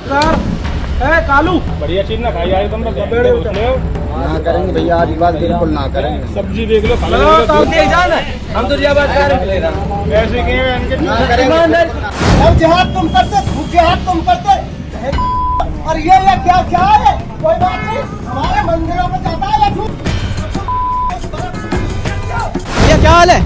कालू बढ़िया चीज ना खाई आज तुम ना करेंगे भैया, आज बात बिल्कुल ना करेंगे। सब्जी देख लो हम तो जिया बात कर रहे हैं। ऐसे ना करेंगे। अब जिहाद तुम करते, जिहाद तुम करते, और ये क्या क्या है? कोई बात नहीं, हमारे मंदिरों में जाता है या झूठ? भैया क्या हाल है?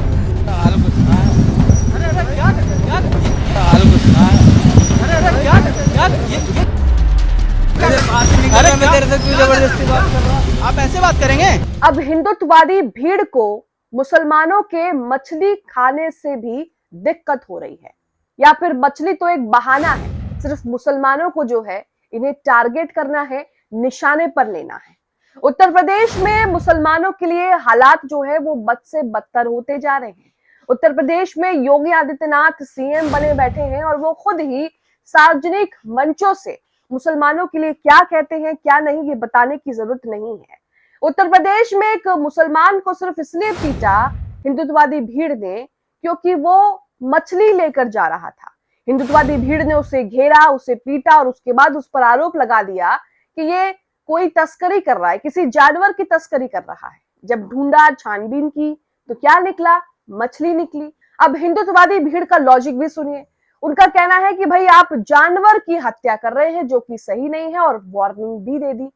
अरे मैं तेरे से क्यों जबरदस्ती बात कर रहा हूँ? आप ऐसे बात करेंगे? अब हिंदुत्ववादी भीड़ को मुसलमानों के मछली खाने से भी दिक्कत हो रही है, या फिर मछली तो एक बहाना है, सिर्फ मुसलमानों को जो है इन्हें टारगेट करना है, निशाने पर लेना है। उत्तर प्रदेश में मुसलमानों के लिए हालात जो है वो बद से बदतर होते जा रहे हैं। उत्तर प्रदेश में योगी आदित्यनाथ सीएम बने बैठे हैं और वो खुद ही सार्वजनिक मंचों से मुसलमानों के लिए क्या कहते हैं क्या नहीं ये बताने की जरूरत नहीं है। उत्तर प्रदेश में एक मुसलमान को सिर्फ इसलिए पीटा हिंदुत्ववादी भीड़ ने क्योंकि वो मछली लेकर जा रहा था। हिंदुत्ववादी भीड़ ने उसे घेरा, उसे पीटा और उसके बाद उस पर आरोप लगा दिया कि ये कोई तस्करी कर रहा है, किसी जानवर की तस्करी कर रहा है। जब ढूंढा, छानबीन की तो क्या निकला? मछली निकली। अब हिंदुत्ववादी भीड़ का लॉजिक भी सुनिए। उनका कहना है कि भाई आप जानवर की हत्या कर रहे हैं जो कि सही नहीं है, और वार्निंग भी दे दी।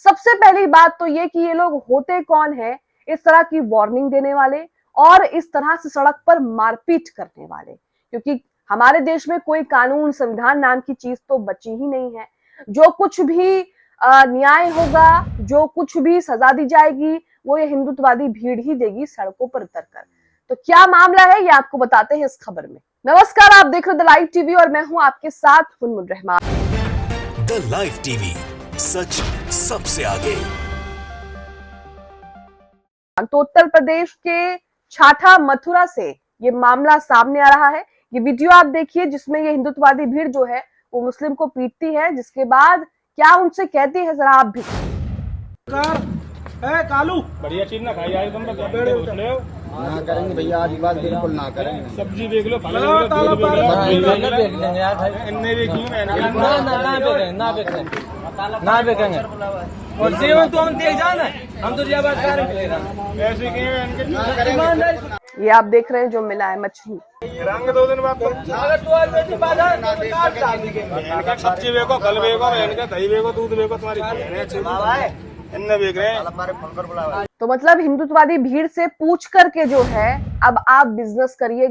सबसे पहली बात तो ये कि ये लोग होते कौन है इस तरह की वार्निंग देने वाले और इस तरह से सड़क पर मारपीट करने वाले, क्योंकि हमारे देश में कोई कानून संविधान नाम की चीज तो बची ही नहीं है। जो कुछ भी न्याय होगा, जो कुछ भी सजा दी जाएगी वो ये हिंदुत्ववादी भीड़ ही देगी सड़कों पर उतरकर। तो क्या मामला है ये आपको बताते हैं इस खबर में। नमस्कार, आप देख रहे हैं द लाइव टीवी और मैं हूं आपके साथ Munmun Rahman. The live TV, सच सबसे आगे। तो उत्तर प्रदेश के छाठा मथुरा से ये मामला सामने आ रहा है। ये वीडियो आप देखिए जिसमें ये हिंदुत्ववादी भीड़ जो है वो मुस्लिम को पीटती है, जिसके बाद क्या उनसे कहती है जरा आप भी। कालू बढ़िया चीज ना खाई आज तुम ना करेंगे भैया, आज बात बिल्कुल ना करेंगे। सब्जी देख लो ना बेचेंगे और सेवन तो हम देख जाना, हम तो जिया बात कर रहे हैं। ऐसे ये आप देख रहे हैं जो मिला है मछली। रंग 2 दिन बाद सब्जी बेको, फल बेको, दही बेको, दूध बेको, तुम्हारी इन्ने बेच रहे हैं। तो मतलब हिंदुत्ववादी भीड़ से पूछ करके जो है अब आप बिजनेस करिए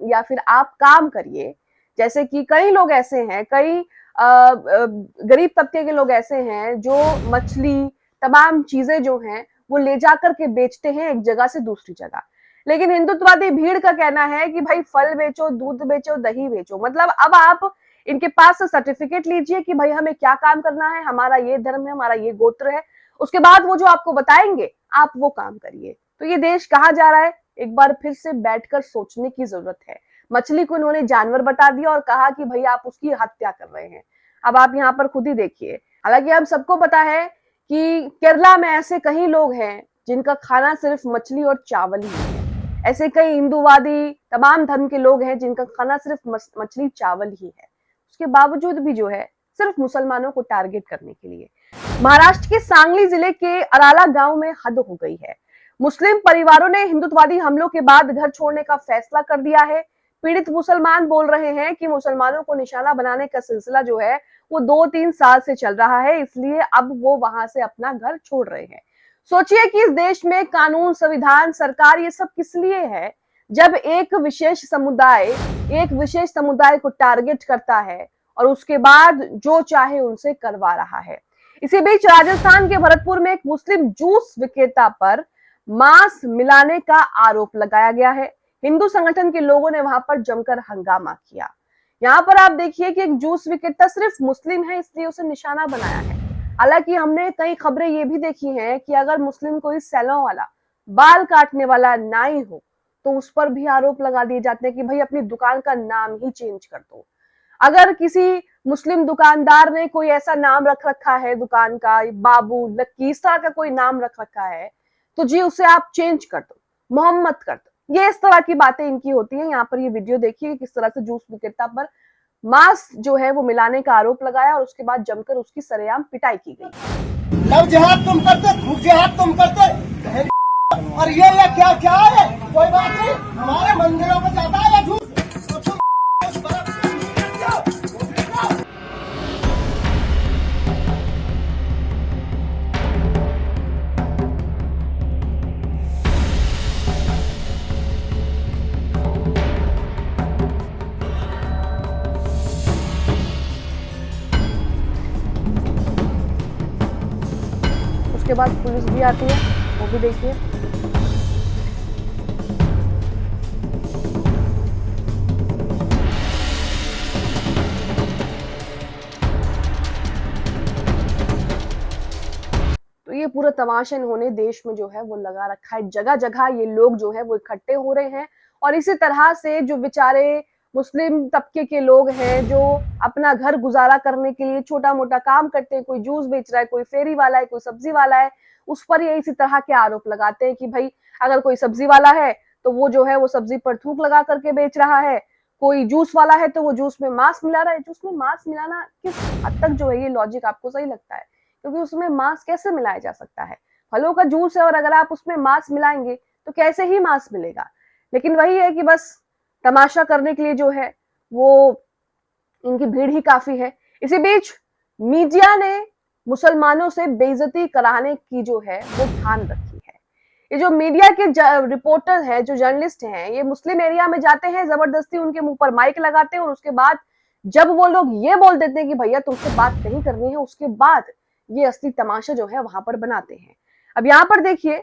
या फिर आप काम करिए। जैसे कि कई लोग ऐसे हैं, कई गरीब तबके के लोग ऐसे हैं जो मछली तमाम चीजें जो हैं वो ले जाकर के बेचते हैं एक जगह से दूसरी जगह। लेकिन हिंदुत्ववादी भीड़ का कहना है कि भाई फल बेचो, दूध बेचो, दही बेचो। मतलब अब आप इनके पास से सर्टिफिकेट लीजिए कि भाई हमें क्या काम करना है, हमारा ये धर्म है, हमारा ये गोत्र है, उसके बाद वो जो आपको बताएंगे आप वो काम करिए। तो ये देश कहाँ जा रहा है, एक बार फिर से बैठकर सोचने की जरूरत है। मछली को इन्होंने जानवर बता दिया और कहा कि भाई आप उसकी हत्या कर रहे हैं। अब आप यहाँ पर खुद ही देखिए। हालांकि हम सबको पता है कि केरला में ऐसे कई लोग हैं जिनका खाना सिर्फ मछली और चावल ही है। ऐसे कई हिंदूवादी तमाम धर्म के लोग हैं जिनका खाना सिर्फ मछली चावल ही है। उसके बावजूद भी जो है सिर्फ मुसलमानों को टारगेट करने के लिए। महाराष्ट्र के सांगली जिले के अराला गांव में हद हो गई है। मुस्लिम परिवारों ने हिंदुत्ववादी हमलों के बाद घर छोड़ने का फैसला कर दिया है। पीड़ित मुसलमान बोल रहे हैं कि मुसलमानों को निशाना बनाने का सिलसिला जो है वो 2-3 साल से चल रहा है, इसलिए अब वो वहां से अपना घर छोड़ रहे हैं। सोचिए कि इस देश में कानून, संविधान, सरकार ये सब किस लिए है, जब एक विशेष समुदाय को टारगेट करता है और उसके बाद जो चाहे उनसे करवा रहा है। इसी बीच राजस्थान के भरतपुर में एक मुस्लिम जूस विक्रेता पर मांस मिलाने का आरोप लगाया गया है। हिंदू संगठन के लोगों ने वहां पर जमकर हंगामा किया। यहाँ पर आप देखिए कि एक जूस विक्रेता सिर्फ मुस्लिम है इसलिए उसे निशाना बनाया है। हालांकि हमने कई खबरें ये भी देखी हैं कि अगर मुस्लिम कोई सैलून वाला, बाल काटने वाला नाई हो तो उस पर भी आरोप लगा दिए जाते हैं कि भाई अपनी दुकान का नाम ही चेंज कर दो। अगर किसी मुस्लिम दुकानदार ने कोई ऐसा नाम रख रखा है दुकान का, बाबू, लक्की, इस तरह का कोई नाम रख रखा है तो जी उसे आप चेंज कर दो, मोहम्मद कर दो। ये इस तरह की बातें इनकी होती है। यहाँ पर ये वीडियो देखिए किस तरह से जूस विक्रेता पर मास्क जो है वो मिलाने का आरोप लगाया और उसके बाद जमकर उसकी सरेआम पिटाई की गई। लव जिहाद तुम करते, भूख जिहाद तुम करते, और ये क्या क्या है? कोई बात नहीं, हमारे मंदिरों में जाता है या झूठ? उसके बाद पुलिस भी आती है, वो भी देखिए। तो ये पूरा तमाशा इन्होंने देश में जो है वो लगा रखा है। जगह जगह ये लोग जो है वो इकट्ठे हो रहे हैं और इसी तरह से जो बेचारे मुस्लिम तबके के लोग हैं जो अपना घर गुजारा करने के लिए छोटा मोटा काम करते हैं, कोई जूस बेच रहा है, कोई फेरी वाला है, कोई सब्जी वाला है, उस पर ये इसी तरह के आरोप लगाते हैं कि भाई अगर कोई सब्जी वाला है तो वो जो है वो सब्जी पर थूक लगा करके बेच रहा है, कोई जूस वाला है तो वो जूस में मांस मिला रहा है। जूस में मांस मिलाना किस हद तक जो है ये लॉजिक आपको सही लगता है? क्योंकि उसमें मांस कैसे मिलाया जा सकता है? फलों का जूस है और अगर आप उसमें मांस मिलाएंगे तो कैसे ही मांस मिलेगा? लेकिन वही है कि बस तमाशा करने के लिए जो है वो इनकी भीड़ ही काफी है। इसी बीच मीडिया ने मुसलमानों से बेइज्जती कराने की जो है वो ठान रखी है। ये जो मीडिया के रिपोर्टर है, जो जर्नलिस्ट हैं, ये मुस्लिम एरिया में जाते हैं, जबरदस्ती उनके मुंह पर माइक लगाते हैं और उसके बाद जब वो लोग ये बोल देते हैं कि भैया तुमसे बात नहीं करनी है, उसके बाद ये असली तमाशा जो है वहां पर बनाते हैं। अब यहाँ पर देखिए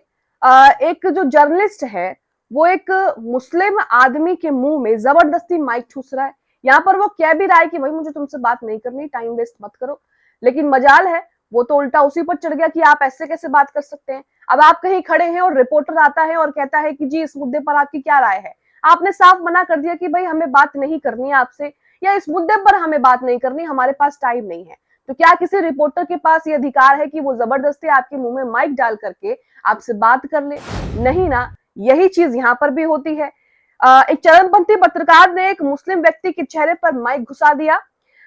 एक जो जर्नलिस्ट है वो एक मुस्लिम आदमी के मुंह में जबरदस्ती माइक ठूस रहा है। यहाँ पर वो कह भी रहा है कि भाई मुझे तुमसे बात नहीं करनी, टाइम वेस्ट मत करो, लेकिन मजाल है वो तो उल्टा उसी पर चढ़ गया कि आप ऐसे कैसे बात कर सकते हैं। अब आप कहीं खड़े हैं और रिपोर्टर आता है और कहता है कि जी इस मुद्दे पर आपकी क्या राय है। आपने साफ मना कर दिया कि भाई हमें बात नहीं करनी है आपसे, या इस मुद्दे पर हमें बात नहीं करनी, हमारे पास टाइम नहीं है। तो क्या किसी रिपोर्टर के पास ये अधिकार है कि वो जबरदस्ती आपके मुंह में माइक डाल करके आपसे बात कर ले? नहीं ना। यही चीज यहाँ पर भी होती है। एक चरमपंथी पत्रकार ने एक मुस्लिम व्यक्ति के चेहरे पर माइक घुसा दिया।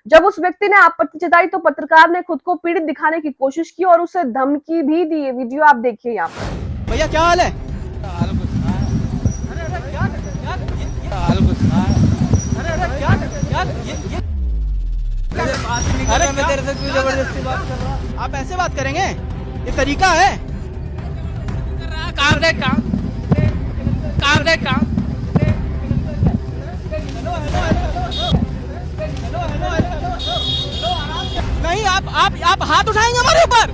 जब उस व्यक्ति ने आपत्ति जताई तो पत्रकार ने खुद को पीड़ित दिखाने की कोशिश की और उसे धमकी भी दी। ये वीडियो आप देखिए यहाँ पर। भैया क्या हाल है? अरे मैं तेरे से क्यों जबरदस्ती बात कर रहा हूँ? आप ऐसे बात करेंगे? ये तरीका है? काम दे काम, काम दे काम। नहीं आप हाथ उठाएंगे हमारे ऊपर,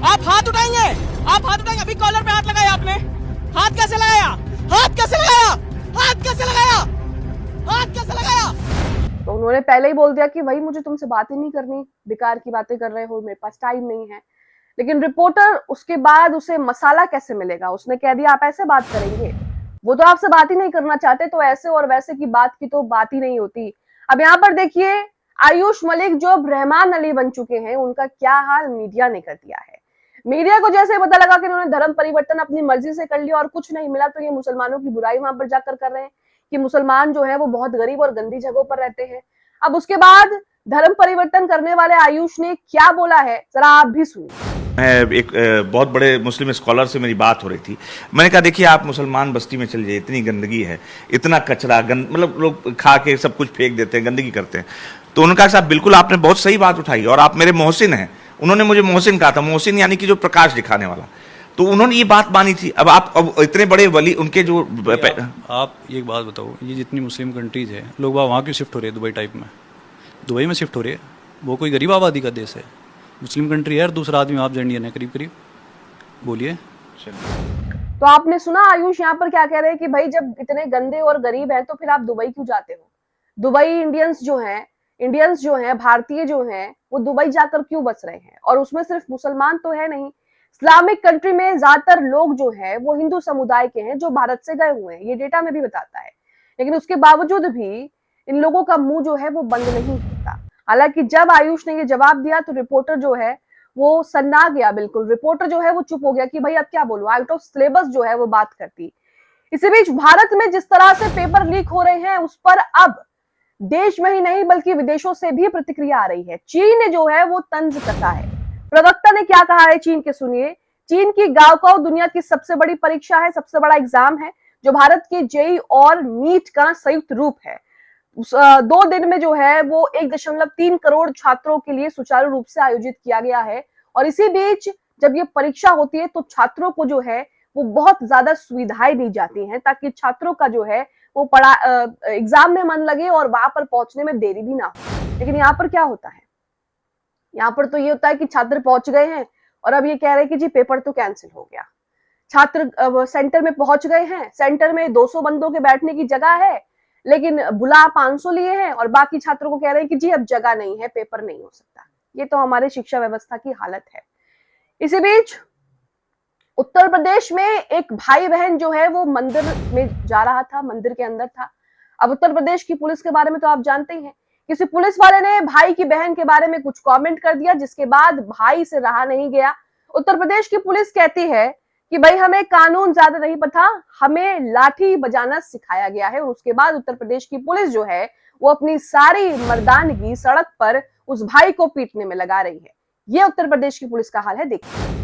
आप हाथ उठाएंगे, आप हाथ उठाएंगे। अभी कॉलर पे हाथ लगाया आपने, हाथ कैसे लगाया? हाथ कैसे लगाया? हाथ कैसे लगाया? हाथ कैसे लगाया? तो उन्होंने पहले ही बोल दिया कि भाई मुझे तुमसे बात ही नहीं करनी, बेकार की बातें कर रहे हो, मेरे पास टाइम नहीं है। लेकिन रिपोर्टर उसके बाद उसे मसाला कैसे मिलेगा? उसने कह दिया आप ऐसे बात करेंगे। वो तो आपसे बात ही नहीं करना चाहते, तो ऐसे और वैसे की बात की तो बात ही नहीं होती। अब यहाँ पर देखिए आयुष मलिक जो अब रहमान अली बन चुके हैं, उनका क्या हाल मीडिया ने कर दिया है। मीडिया को जैसे पता लगा कि उन्होंने धर्म परिवर्तन अपनी मर्जी से कर लिया और कुछ नहीं मिला, तो ये मुसलमानों की बुराई वहां पर जाकर कर रहे हैं कि मुसलमान जो है वो बहुत गरीब और गंदी जगहों पर रहते हैं। अब उसके बाद धर्म परिवर्तन करने वाले आयुष ने क्या बोला है, जरा आप भी सुनिए। एक बहुत बड़े मुस्लिम स्कॉलर से मेरी बात हो रही थी। मैंने कहा देखिए आप मुसलमान बस्ती में चल जाइए, इतनी गंदगी है, इतना कचरा, मतलब लोग खा के सब कुछ फेंक देते हैं, गंदगी करते हैं। तो उन्होंने कहा साहब बिल्कुल आपने बहुत सही बात उठाई और आप मेरे मोहसिन हैं। उन्होंने मुझे मोहसिन कहा था, मोहसिन यानी कि जो प्रकाश दिखाने वाला। तो उन्होंने ये बात मानी थी। अब आप अब इतने बड़े वली उनके जो आप एक बात बताओ, ये जितनी मुस्लिम कंट्रीज है, लोग वहाँ क्यों शिफ्ट हो रहे हैं? दुबई टाइप में, दुबई में शिफ्ट हो रहे हैं। वो कोई गरीब आबादी का देश है, मुस्लिम कंट्री है। और दूसरा आदमी आप इंडियन है करीब करीब, बोलिए। तो आपने सुना आयुष यहाँ पर क्या कह रहे हैं कि भाई जब इतने गंदे और गरीब हैं तो फिर आप दुबई क्यों जाते हो? दुबई इंडियंस जो हैं, भारतीय जो हैं, वो दुबई जाकर क्यों बस रहे हैं? और उसमें सिर्फ मुसलमान तो है नहीं, इस्लामिक कंट्री में ज्यादातर लोग जो है वो हिंदू समुदाय के हैं जो भारत से गए हुए हैं, ये डेटा में भी बताता है। लेकिन उसके बावजूद भी इन लोगों का मुंह जो है वो बंद नहीं होता। हालांकि जब आयुष ने ये जवाब दिया तो रिपोर्टर जो है वो सन्ना गया, बिल्कुल रिपोर्टर जो है वो चुप हो गया कि भाई अब क्या बोलूं, आउट ऑफ सिलेबस जो है वो बात करती। इसी बीच भारत में जिस तरह से पेपर लीक हो रहे हैं उस पर अब देश में ही नहीं बल्कि विदेशों से भी प्रतिक्रिया आ रही है। चीन ने जो है वो तंज कसा है। प्रवक्ता ने क्या कहा है चीन के, सुनिए। चीन की गाओकाओ दुनिया की सबसे बड़ी परीक्षा है, सबसे बड़ा एग्जाम है, जो भारत के जेईई और नीट का संयुक्त रूप है। 2 दिन में जो है वो 1.3 करोड़ छात्रों के लिए सुचारू रूप से आयोजित किया गया है। और इसी बीच जब ये परीक्षा होती है तो छात्रों को जो है वो बहुत ज्यादा सुविधाएं दी जाती हैं ताकि छात्रों का जो है वो एग्जाम में मन लगे और वहां पर पहुंचने में देरी भी ना हो। लेकिन यहाँ पर क्या होता है, यहाँ पर तो ये होता है कि छात्र पहुंच गए हैं और अब ये कह रहे हैं कि जी पेपर तो कैंसिल हो गया। छात्र सेंटर में पहुंच गए हैं, सेंटर में 200 बंदों के बैठने की जगह है, लेकिन बुला 500 लिए हैं और बाकी छात्रों को कह रहे हैं कि जी अब जगह नहीं है, पेपर नहीं हो सकता। ये तो हमारे शिक्षा व्यवस्था की हालत है। इसी बीच उत्तर प्रदेश में एक भाई बहन जो है वो मंदिर में जा रहा था, मंदिर के अंदर था। अब उत्तर प्रदेश की पुलिस के बारे में तो आप जानते ही हैं। किसी पुलिस वाले ने भाई की बहन के बारे में कुछ कमेंट कर दिया, जिसके बाद भाई से रहा नहीं गया। उत्तर प्रदेश की पुलिस कहती है कि भाई हमें कानून ज्यादा नहीं पता, हमें लाठी बजाना सिखाया गया है। और उसके बाद उत्तर प्रदेश की पुलिस जो है वो अपनी सारी मर्दानगी सड़क पर उस भाई को पीटने में लगा रही है। ये उत्तर प्रदेश की पुलिस का हाल है, देखिए।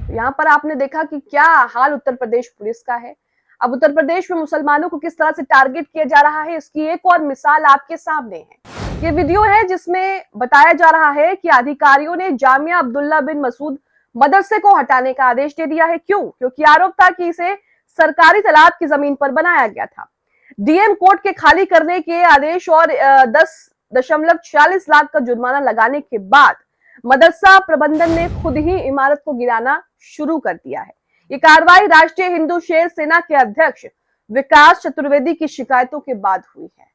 यहाँ पर आपने देखा कि क्या हाल उत्तर प्रदेश पुलिस का है। अब उत्तर प्रदेश में मुसलमानों को किस तरह से टारगेट किया जा रहा है, इसकी एक और मिसाल आपके सामने है। ये वीडियो है जिसमें बताया जा रहा है कि अधिकारियों ने जामिया अब्दुल्ला बिन मसूद मदरसे को हटाने का आदेश दे दिया है। क्यों? क्योंकि आरोप था कि इसे सरकारी तालाब की जमीन पर बनाया गया था। डीएम कोर्ट के खाली करने के आदेश और 10.46 लाख का जुर्माना लगाने के बाद मदरसा प्रबंधन ने खुद ही इमारत को गिराना शुरू कर दिया है। ये कार्रवाई राष्ट्रीय हिंदू शेर सेना के अध्यक्ष विकास चतुर्वेदी की शिकायतों के बाद हुई है।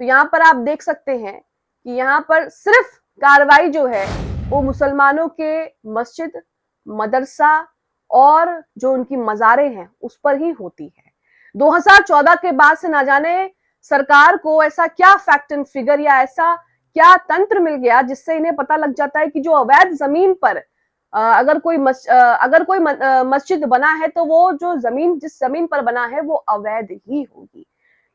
तो यहाँ पर आप देख सकते हैं कि यहाँ पर सिर्फ कार्रवाई जो है वो मुसलमानों के मस्जिद, मदरसा और जो उनकी मज़ारें हैं उस पर ही होती है। 2014 के बाद से ना जाने सरकार को ऐसा क्या फैक्ट एंड फिगर या ऐसा क्या तंत्र मिल गया जिससे इन्हें पता लग जाता है कि जो अवैध जमीन पर अगर कोई मस्जिद बना है तो वो जो जिस जमीन पर बना है वो अवैध ही होगी।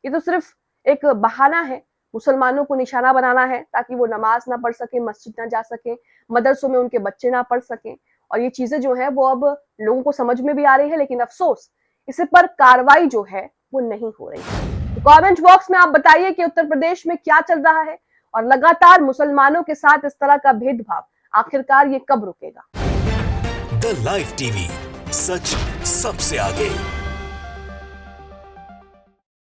ये तो सिर्फ एक बहाना है, मुसलमानों को निशाना बनाना है ताकि वो नमाज ना पढ़ सके, मस्जिद ना जा सके, मदरसों में उनके बच्चे ना पढ़ सके। और ये चीजें जो है वो अब लोगों को समझ में भी आ रही है, लेकिन अफसोस इस पर कार्रवाई जो है वो नहीं हो रही है। तो कमेंट बॉक्स में आप बताइए कि उत्तर प्रदेश में क्या चल रहा है और लगातार मुसलमानों के साथ इस तरह का भेदभाव आखिरकार ये कब रुकेगा। द लाइव टीवी, सच सबसे आगे।